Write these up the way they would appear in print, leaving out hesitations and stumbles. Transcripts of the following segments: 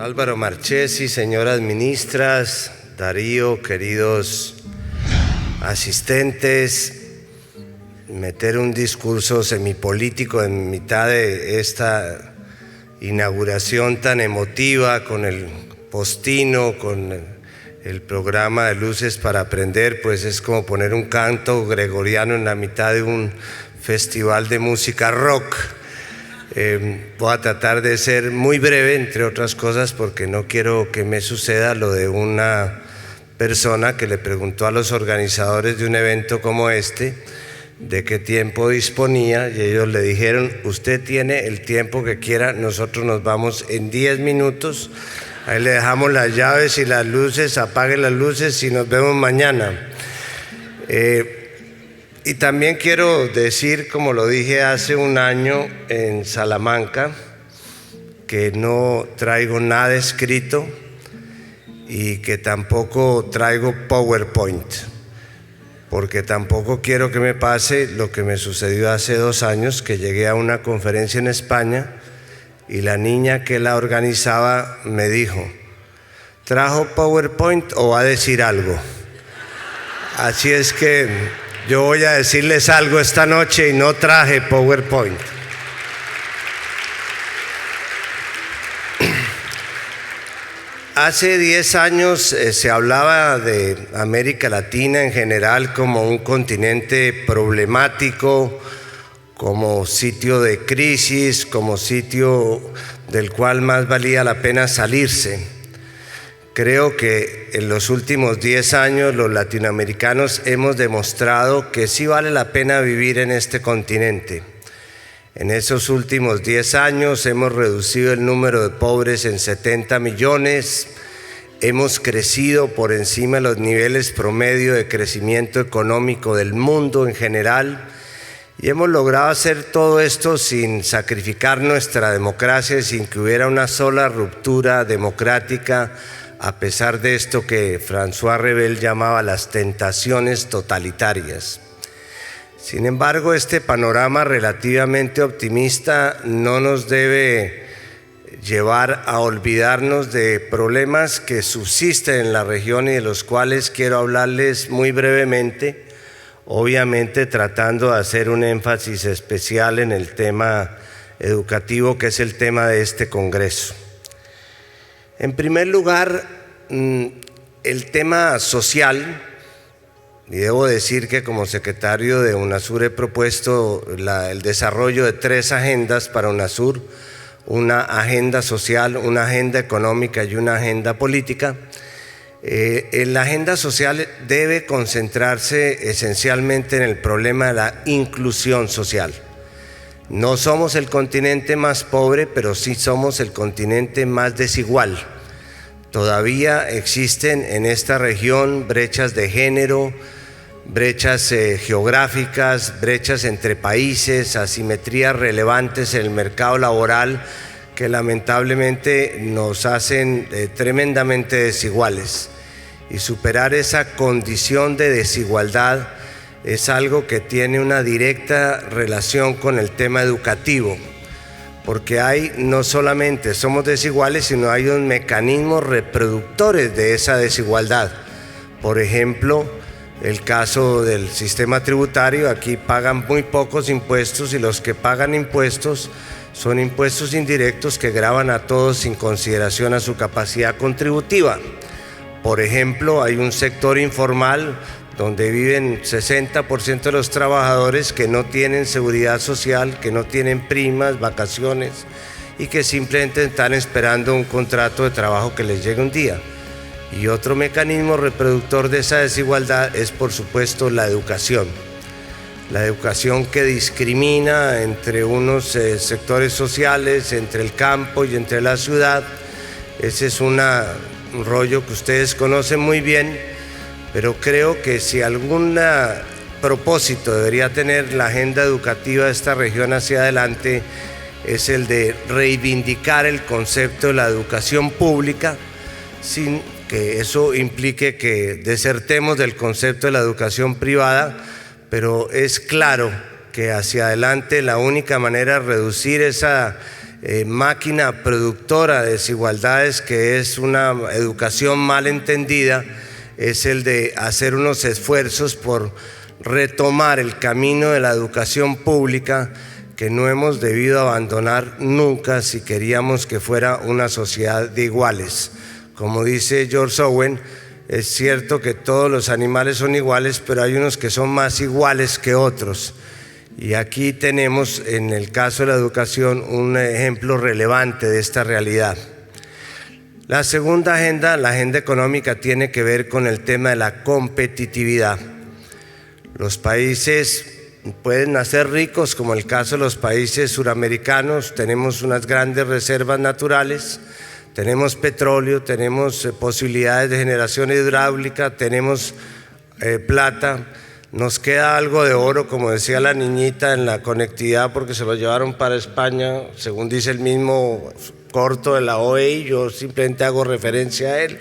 Álvaro Marchesi, señoras ministras, Darío, queridos asistentes, meter un discurso semipolítico en mitad de esta inauguración tan emotiva con el postino, con el programa de Luces para Aprender, pues es como poner un canto gregoriano en la mitad de un festival de música rock. Voy a tratar de ser muy breve, entre otras cosas, porque no quiero que me suceda lo de una persona que le preguntó a los organizadores de un evento como este de qué tiempo disponía, y ellos le dijeron: usted tiene el tiempo que quiera, nosotros nos vamos en 10 minutos, ahí le dejamos las llaves y las luces, apague las luces y nos vemos mañana. Y también quiero decir, como lo dije hace un año en Salamanca, que no traigo nada escrito y que tampoco traigo PowerPoint, porque tampoco quiero que me pase lo que me sucedió hace 2 años, que llegué a una conferencia en España y la niña que la organizaba me dijo: ¿trajo PowerPoint o va a decir algo? Así es que yo voy a decirles algo esta noche y no traje PowerPoint. Hace 10 años se hablaba de América Latina en general como un continente problemático, como sitio de crisis, como sitio del cual más valía la pena salirse. Creo que en los últimos 10 años los latinoamericanos hemos demostrado que sí vale la pena vivir en este continente. En esos últimos 10 años hemos reducido el número de pobres en 70 millones, hemos crecido por encima de los niveles promedio de crecimiento económico del mundo en general, y hemos logrado hacer todo esto sin sacrificar nuestra democracia, sin que hubiera una sola ruptura democrática, a pesar de esto que François Rebel llamaba las tentaciones totalitarias. Sin embargo, este panorama relativamente optimista no nos debe llevar a olvidarnos de problemas que subsisten en la región y de los cuales quiero hablarles muy brevemente, obviamente tratando de hacer un énfasis especial en el tema educativo, que es el tema de este Congreso. En primer lugar, el tema social, y debo decir que como secretario de UNASUR he propuesto el desarrollo de 3 agendas para UNASUR: una agenda social, una agenda económica y una agenda política. La agenda social debe concentrarse esencialmente en el problema de la inclusión social. No somos el continente más pobre, pero sí somos el continente más desigual. Todavía existen en esta región brechas de género, brechas geográficas, brechas entre países, asimetrías relevantes en el mercado laboral que lamentablemente nos hacen tremendamente desiguales. Y superar esa condición de desigualdad es algo que tiene una directa relación con el tema educativo, porque no solamente somos desiguales, sino hay unos mecanismos reproductores de esa desigualdad. Por ejemplo, el caso del sistema tributario: aquí pagan muy pocos impuestos, y los que pagan impuestos son impuestos indirectos que gravan a todos sin consideración a su capacidad contributiva. Por ejemplo, hay un sector informal donde viven 60% de los trabajadores que no tienen seguridad social, que no tienen primas, vacaciones, y que simplemente están esperando un contrato de trabajo que les llegue un día. Y otro mecanismo reproductor de esa desigualdad es, por supuesto, la educación. La educación que discrimina entre unos sectores sociales, entre el campo y entre la ciudad. Ese es un rollo que ustedes conocen muy bien, pero creo que si algún propósito debería tener la agenda educativa de esta región hacia adelante, es el de reivindicar el concepto de la educación pública, sin que eso implique que desertemos del concepto de la educación privada, pero es claro que hacia adelante la única manera de reducir esa máquina productora de desigualdades, que es una educación mal entendida, es el de hacer unos esfuerzos por retomar el camino de la educación pública que no hemos debido abandonar nunca si queríamos que fuera una sociedad de iguales. Como dice George Owen, es cierto que todos los animales son iguales, pero hay unos que son más iguales que otros. Y aquí tenemos, en el caso de la educación, un ejemplo relevante de esta realidad. La segunda agenda, la agenda económica, tiene que ver con el tema de la competitividad. Los países pueden nacer ricos, como el caso de los países suramericanos. Tenemos unas grandes reservas naturales, tenemos petróleo, tenemos posibilidades de generación hidráulica, tenemos plata. Nos queda algo de oro, como decía la niñita, en la conectividad, porque se lo llevaron para España, según dice el mismo corto de la OEI. Yo simplemente hago referencia a él.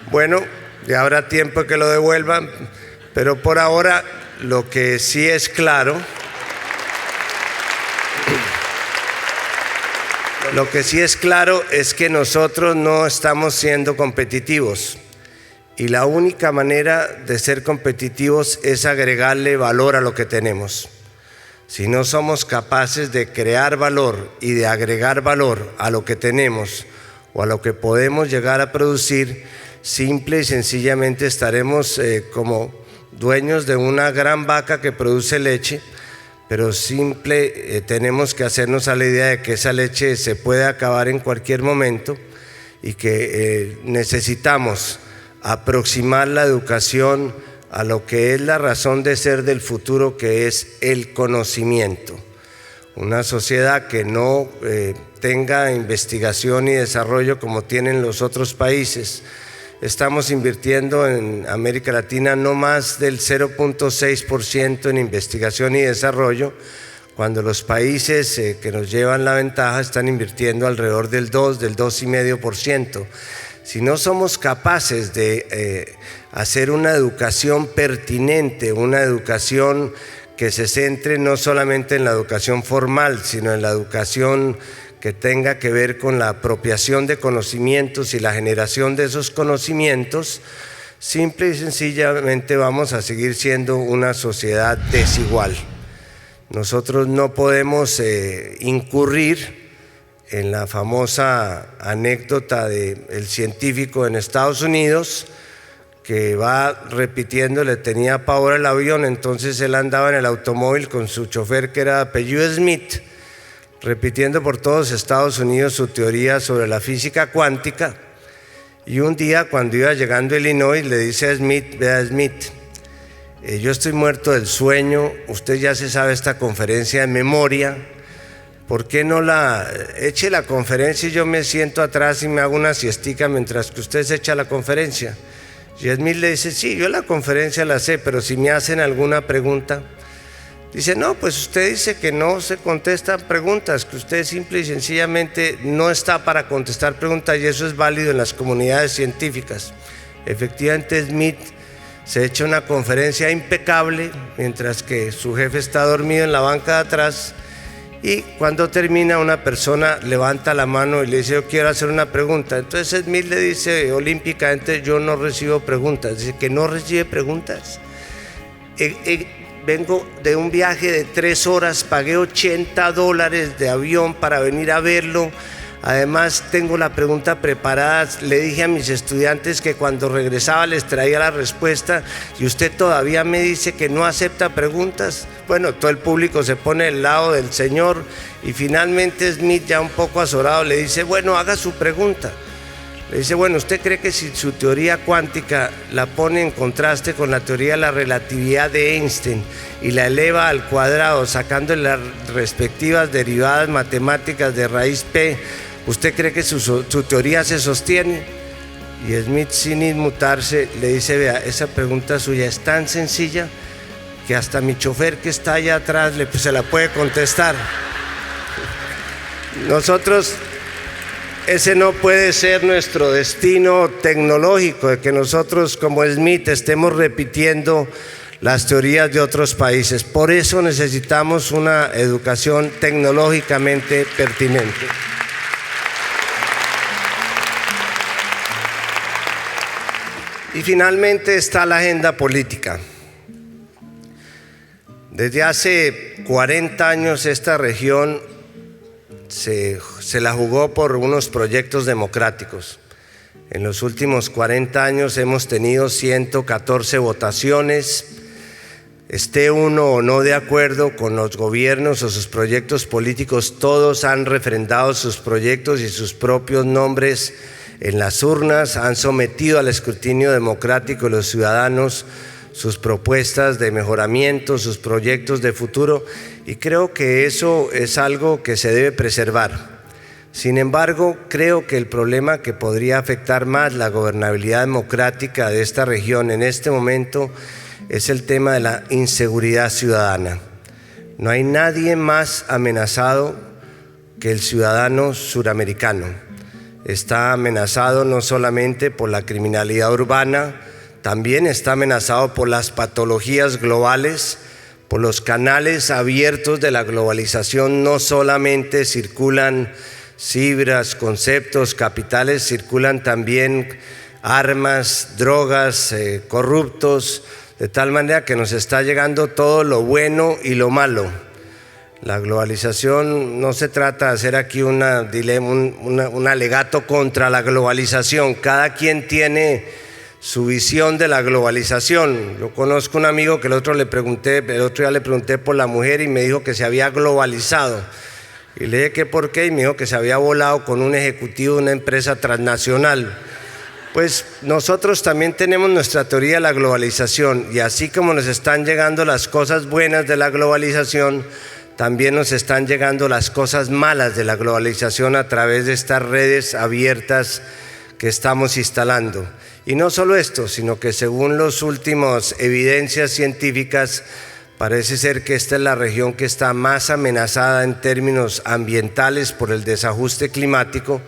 Bueno, ya habrá tiempo que lo devuelvan, pero por ahora lo que sí es claro, es que nosotros no estamos siendo competitivos. Y la única manera de ser competitivos es agregarle valor a lo que tenemos. Si no somos capaces de crear valor y de agregar valor a lo que tenemos o a lo que podemos llegar a producir, simple y sencillamente estaremos como dueños de una gran vaca que produce leche, pero tenemos que hacernos a la idea de que esa leche se puede acabar en cualquier momento y que necesitamos aproximar la educación a lo que es la razón de ser del futuro, que es el conocimiento. Una sociedad que no tenga investigación y desarrollo como tienen los otros países. Estamos invirtiendo en América Latina no más del 0.6% en investigación y desarrollo, cuando los países que nos llevan la ventaja están invirtiendo alrededor del 2,5%. Si no somos capaces de hacer una educación pertinente, una educación que se centre no solamente en la educación formal, sino en la educación que tenga que ver con la apropiación de conocimientos y la generación de esos conocimientos, simple y sencillamente vamos a seguir siendo una sociedad desigual. Nosotros no podemos incurrir en la famosa anécdota del científico en Estados Unidos que va repitiendo, le tenía pavor al avión, entonces él andaba en el automóvil con su chofer, que era de apellido Smith, repitiendo por todos Estados Unidos su teoría sobre la física cuántica. Y un día, cuando iba llegando a Illinois, le dice a Smith: vea, Smith, yo estoy muerto del sueño, usted ya se sabe esta conferencia de memoria, ¿por qué no eche la conferencia y yo me siento atrás y me hago una siestica mientras que usted se echa la conferencia? Y Smith le dice: sí, yo la conferencia la sé, pero si me hacen alguna pregunta. Dice: no, pues usted dice que no se contestan preguntas, que usted simple y sencillamente no está para contestar preguntas, y eso es válido en las comunidades científicas. Efectivamente, Smith se echa una conferencia impecable mientras que su jefe está dormido en la banca de atrás. Y cuando termina, una persona levanta la mano y le dice: yo quiero hacer una pregunta. Entonces Smith le dice olímpicamente: yo no recibo preguntas. Dice: que no recibe preguntas. Vengo de un viaje de 3 horas, pagué $80 de avión para venir a verlo. Además tengo la pregunta preparada, le dije a mis estudiantes que cuando regresaba les traía la respuesta, y usted todavía me dice que no acepta preguntas. Bueno, todo el público se pone del lado del señor, y finalmente Smith, ya un poco azorado, le dice: bueno, haga su pregunta. Le dice: bueno, ¿usted cree que si su teoría cuántica la pone en contraste con la teoría de la relatividad de Einstein y la eleva al cuadrado, sacando las respectivas derivadas matemáticas de raíz P, ¿usted cree que su teoría se sostiene? Y Smith, sin inmutarse, le dice: vea, esa pregunta suya es tan sencilla que hasta mi chofer, que está allá atrás, se la puede contestar. Nosotros, ese no puede ser nuestro destino tecnológico, de que nosotros como Smith estemos repitiendo las teorías de otros países. Por eso necesitamos una educación tecnológicamente pertinente. Y finalmente está la agenda política. Desde hace 40 años esta región se la jugó por unos proyectos democráticos. En los últimos 40 años hemos tenido 114 votaciones. Esté uno o no de acuerdo con los gobiernos o sus proyectos políticos, todos han refrendado sus proyectos y sus propios nombres en las urnas, han sometido al escrutinio democrático de los ciudadanos sus propuestas de mejoramiento, sus proyectos de futuro, y creo que eso es algo que se debe preservar. Sin embargo, creo que el problema que podría afectar más la gobernabilidad democrática de esta región en este momento es el tema de la inseguridad ciudadana. No hay nadie más amenazado que el ciudadano suramericano. Está amenazado no solamente por la criminalidad urbana, también está amenazado por las patologías globales, por los canales abiertos de la globalización. No solamente circulan cifras, conceptos, capitales, circulan también armas, drogas, corruptos, de tal manera que nos está llegando todo lo bueno y lo malo. La globalización, no se trata de hacer aquí un alegato contra la globalización. Cada quien tiene su visión de la globalización. Yo conozco un amigo que el otro día le pregunté por la mujer y me dijo que se había globalizado. Y le dije que por qué, y me dijo que se había volado con un ejecutivo de una empresa transnacional. Pues nosotros también tenemos nuestra teoría de la globalización, y así como nos están llegando las cosas buenas de la globalización, también nos están llegando las cosas malas de la globalización a través de estas redes abiertas que estamos instalando. Y no solo esto, sino que según las últimas evidencias científicas, parece ser que esta es la región que está más amenazada en términos ambientales por el desajuste climático,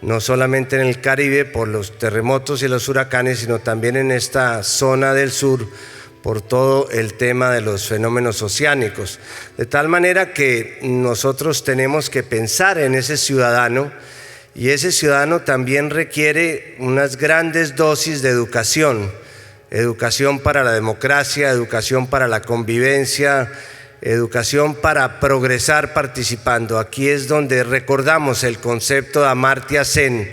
no solamente en el Caribe por los terremotos y los huracanes, sino también en esta zona del sur por todo el tema de los fenómenos oceánicos. De tal manera que nosotros tenemos que pensar en ese ciudadano, y ese ciudadano también requiere unas grandes dosis de educación. Educación para la democracia, educación para la convivencia, educación para progresar participando. Aquí es donde recordamos el concepto de Amartya Sen,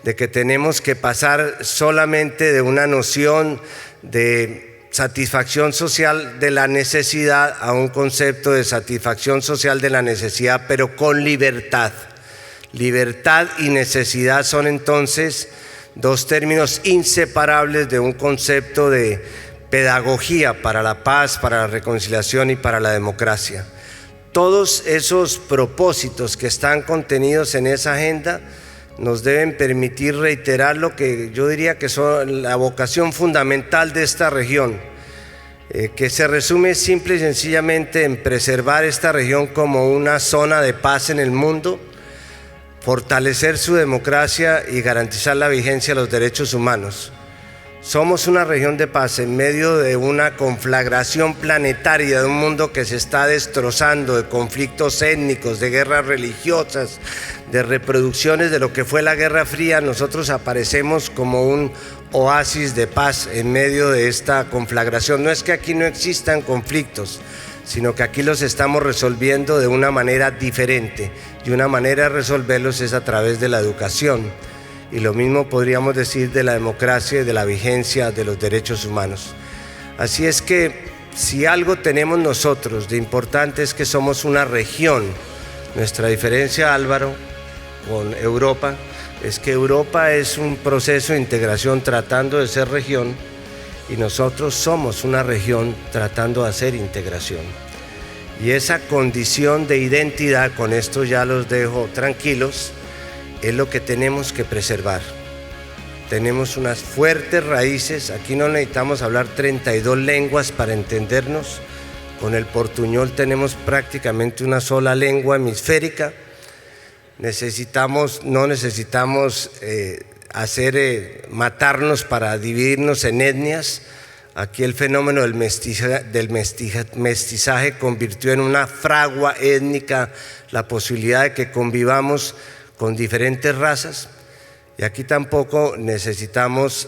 de que tenemos que pasar solamente de una noción de satisfacción social de la necesidad a un concepto de satisfacción social de la necesidad, pero con libertad. Libertad y necesidad son entonces dos términos inseparables de un concepto de pedagogía para la paz, para la reconciliación y para la democracia. Todos esos propósitos que están contenidos en esa agenda nos deben permitir reiterar lo que yo diría que son la vocación fundamental de esta región, que se resume simple y sencillamente en preservar esta región como una zona de paz en el mundo, fortalecer su democracia y garantizar la vigencia de los derechos humanos. Somos una región de paz en medio de una conflagración planetaria, de un mundo que se está destrozando, de conflictos étnicos, de guerras religiosas, de reproducciones de lo que fue la Guerra Fría. Nosotros aparecemos como un oasis de paz en medio de esta conflagración. No es que aquí no existan conflictos, sino que aquí los estamos resolviendo de una manera diferente, y una manera de resolverlos es a través de la educación. Y lo mismo podríamos decir de la democracia y de la vigencia de los derechos humanos. Así es que si algo tenemos nosotros de importante es que somos una región. Nuestra diferencia, Álvaro, con Europa es que Europa es un proceso de integración tratando de ser región, y nosotros somos una región tratando de hacer integración. Y esa condición de identidad, con esto ya los dejo tranquilos, es lo que tenemos que preservar. Tenemos unas fuertes raíces. Aquí no necesitamos hablar 32 lenguas para entendernos. Con el portuñol tenemos prácticamente una sola lengua hemisférica. No necesitamos matarnos para dividirnos en etnias. Aquí el fenómeno del mestizaje convirtió en una fragua étnica la posibilidad de que convivamos con diferentes razas. Y aquí tampoco necesitamos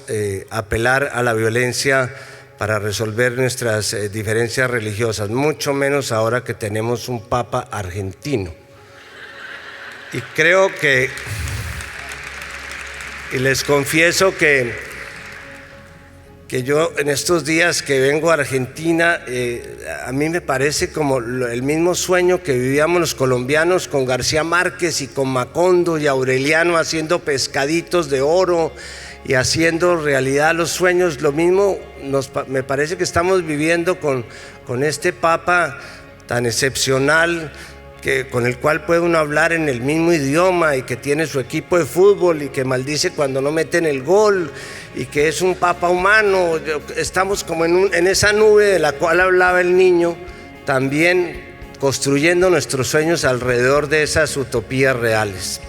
apelar a la violencia para resolver nuestras diferencias religiosas, mucho menos ahora que tenemos un papa argentino. Y creo que, y les confieso que yo en estos días que vengo a Argentina, a mí me parece como el mismo sueño que vivíamos los colombianos con García Márquez y con Macondo y Aureliano haciendo pescaditos de oro y haciendo realidad los sueños. Lo mismo me parece que estamos viviendo con este Papa tan excepcional, con el cual puede uno hablar en el mismo idioma, y que tiene su equipo de fútbol y que maldice cuando no meten el gol, y que es un papa humano. Estamos como en esa nube de la cual hablaba el niño, también construyendo nuestros sueños alrededor de esas utopías reales.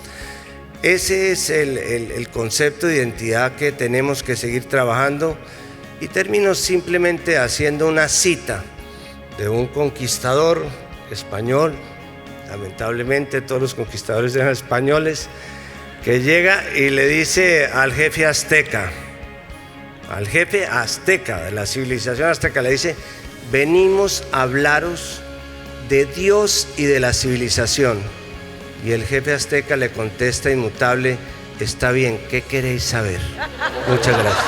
Ese es el concepto de identidad que tenemos que seguir trabajando. Y termino simplemente haciendo una cita de un conquistador español. Lamentablemente todos los conquistadores eran españoles, que llega y le dice al jefe azteca de la civilización azteca, le dice: venimos a hablaros de Dios y de la civilización. Y el jefe azteca le contesta inmutable: está bien, ¿qué queréis saber? Muchas gracias.